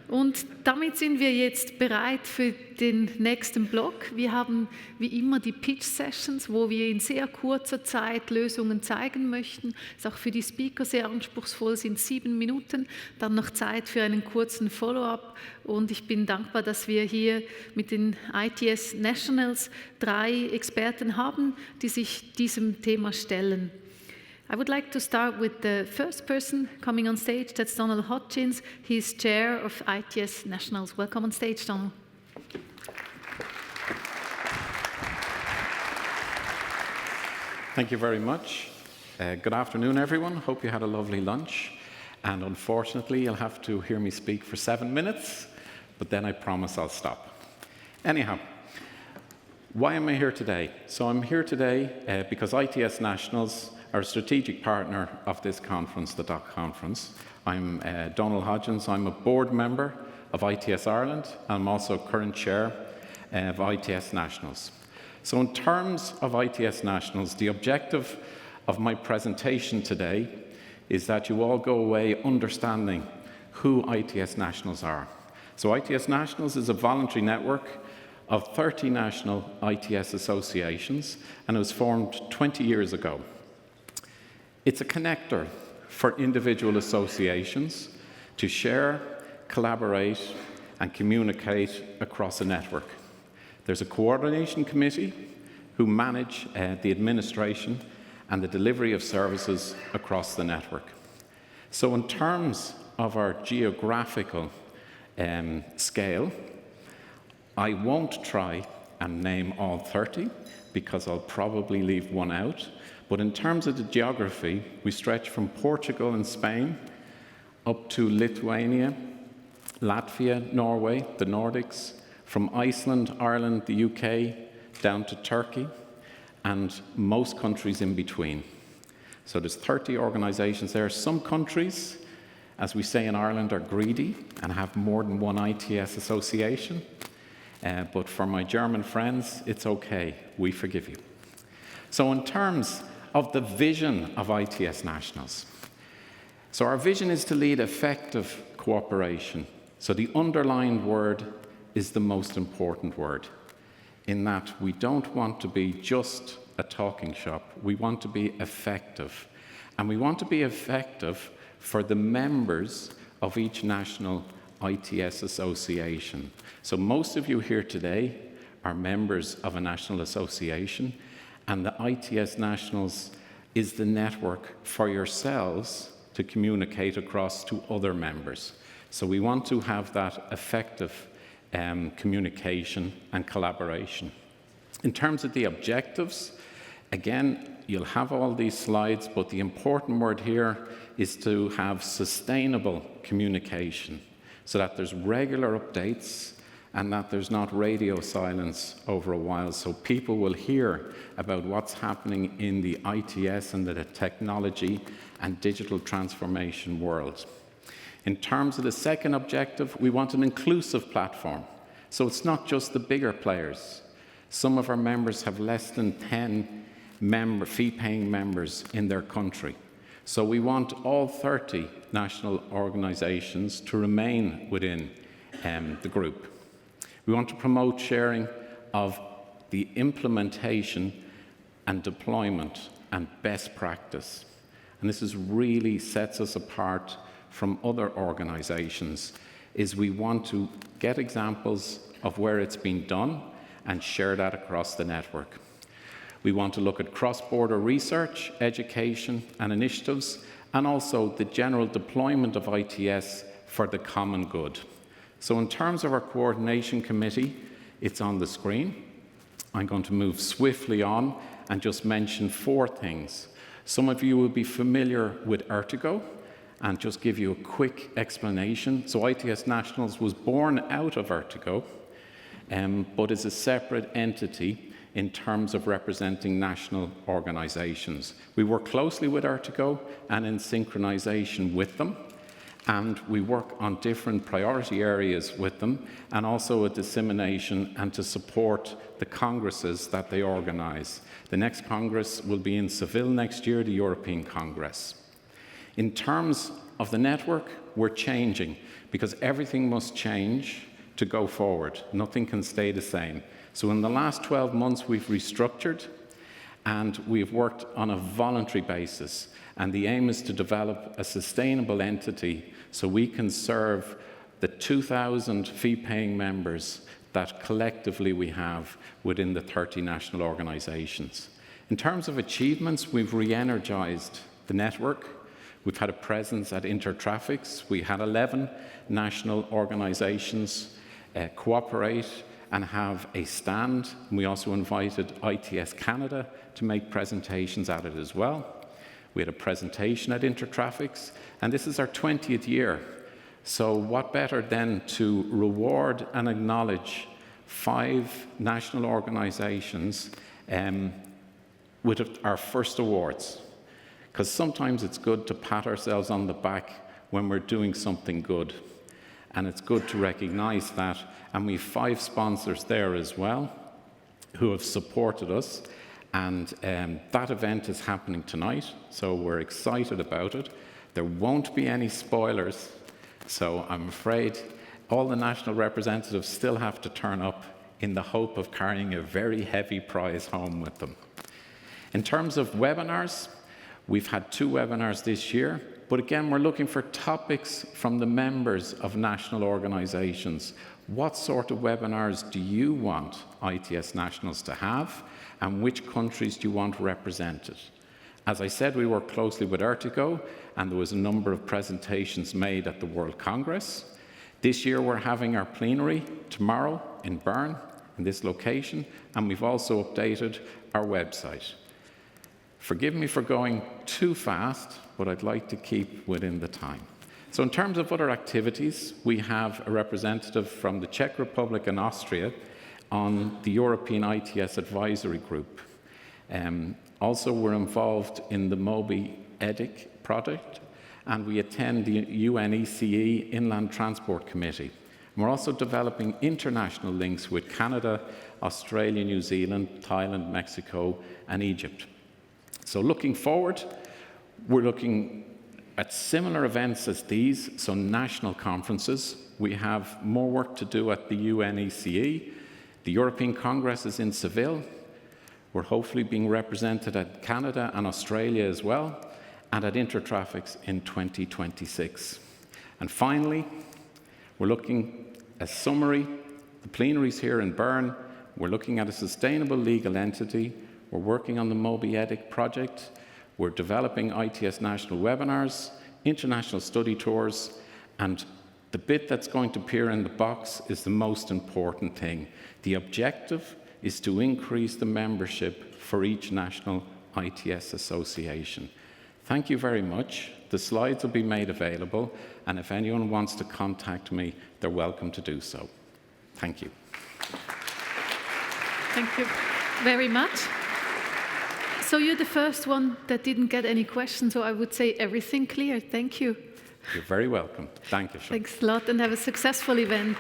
Und damit sind wir jetzt bereit für den nächsten Block. Wir haben wie immer die Pitch-Sessions, wo wir in sehr kurzer Zeit Lösungen zeigen möchten. Ist auch für die Speaker sehr anspruchsvoll, sind 7 Minuten. Dann noch Zeit für einen kurzen Follow-up. Und ich bin dankbar, dass wir hier mit den ITS Nationals 3 Experten haben, die sich diesem Thema stellen. I would like to start with the first person coming on stage. That's Donald Hodgins. He's chair of ITS Nationals. Welcome on stage, Donald. Thank you very much. Good afternoon, everyone. Hope you had a lovely lunch. And unfortunately, you'll have to hear me speak for 7 minutes, but then I promise I'll stop. Anyhow, why am I here today? So I'm here today because ITS Nationals are a strategic partner of this conference, the DACH conference. I'm Donald Hodgins. I'm a board member of ITS Ireland. I'm also current chair of ITS Nationals. So in terms of ITS Nationals, the objective of my presentation today is that you all go away understanding who ITS Nationals are. So ITS Nationals is a voluntary network of 30 national ITS associations, and it was formed 20 years ago. It's a connector for individual associations to share, collaborate, and communicate across a network. There's a coordination committee who manage the administration and the delivery of services across the network. So in terms of our geographical scale, I won't try and name all 30 because I'll probably leave one out. But in terms of the geography, we stretch from Portugal and Spain up to Lithuania, Latvia, Norway, the Nordics, from Iceland, Ireland, the UK, down to Turkey, and most countries in between. So there's 30 organizations there. Some countries, as we say in Ireland, are greedy and have more than one ITS association. But for my German friends, it's okay. We forgive you. So in terms of the vision of ITS Nationals. So our vision is to lead effective cooperation. So the underlined word is the most important word, in that we don't want to be just a talking shop. We want to be effective. And we want to be effective for the members of each national ITS association. So most of you here today are members of a national association, and the ITS Nationals is the network for yourselves to communicate across to other members. So we want to have that effective communication and collaboration. In terms of the objectives, again, you'll have all these slides, but the important word here is to have sustainable communication so that there's regular updates and that there's not radio silence over a while, so people will hear about what's happening in the ITS and the technology and digital transformation world. In terms of the second objective, we want an inclusive platform. So it's not just the bigger players. Some of our members have less than 10 fee-paying members in their country. So we want all 30 national organizations to remain within the group. We want to promote sharing of the implementation and deployment and best practice. And this really sets us apart from other organizations, is we want to get examples of where it's been done and share that across the network. We want to look at cross-border research, education and initiatives, and also the general deployment of ITS for the common good. So in terms of our coordination committee, it's on the screen. I'm going to move swiftly on and just mention 4 things. Some of you will be familiar with Ertigo, and just give you a quick explanation. So ITS Nationals was born out of Ertigo, but is a separate entity in terms of representing national organizations. We work closely with Ertigo and in synchronization with them, and we work on different priority areas with them, and also a dissemination and to support the congresses that they organize. The next Congress will be in Seville next year, the European Congress. In terms of the network, we're changing because everything must change to go forward. Nothing can stay the same. So in the last 12 months, we've restructured and we've worked on a voluntary basis. And the aim is to develop a sustainable entity so we can serve the 2,000 fee-paying members that collectively we have within the 30 national organisations. In terms of achievements, we've re-energised the network. We've had a presence at Intertraffics. We had 11 national organisations cooperate and have a stand. We also invited ITS Canada to make presentations at it as well. We had a presentation at Intertraffics, and this is our 20th year. So what better than to reward and acknowledge 5 national organisations with our first awards. Because sometimes it's good to pat ourselves on the back when we're doing something good. And it's good to recognise that. And we have 5 sponsors there as well who have supported us. And that event is happening tonight, so we're excited about it. There won't be any spoilers, so I'm afraid all the national representatives still have to turn up in the hope of carrying a very heavy prize home with them. In terms of webinars, we've had 2 webinars this year, but again, we're looking for topics from the members of national organisations. What sort of webinars do you want ITS nationals to have, and which countries do you want represented? As I said, we work closely with Ertigo, and there was a number of presentations made at the World Congress. This year we're having our plenary tomorrow in Bern, in this location, and we've also updated our website. Forgive me for going too fast, but I'd like to keep within the time. So in terms of other activities, we have a representative from the Czech Republic and Austria on the European ITS Advisory Group. Also, we're involved in the Mobi-EDIC project, and we attend the UNECE Inland Transport Committee. We're also developing international links with Canada, Australia, New Zealand, Thailand, Mexico, and Egypt. So looking forward, we're looking at similar events as these, so national conferences. We have more work to do at the UNECE. The European Congress is in Seville. We're hopefully being represented at Canada and Australia as well, and at Intertraffics in 2026. And finally, we're looking at summary. The plenaries here in Bern. We're looking at a sustainable legal entity. We're working on the Mobi-EDIC project. We're developing ITS national webinars, international study tours, and the bit that's going to appear in the box is the most important thing. The objective is to increase the membership for each national ITS association. Thank you very much. The slides will be made available, and if anyone wants to contact me, they're welcome to do so. Thank you. Thank you very much. So you're the first one that didn't get any questions, so I would say everything clear. Thank you. You're very welcome. Thank you, Sean. Thanks a lot, and have a successful event.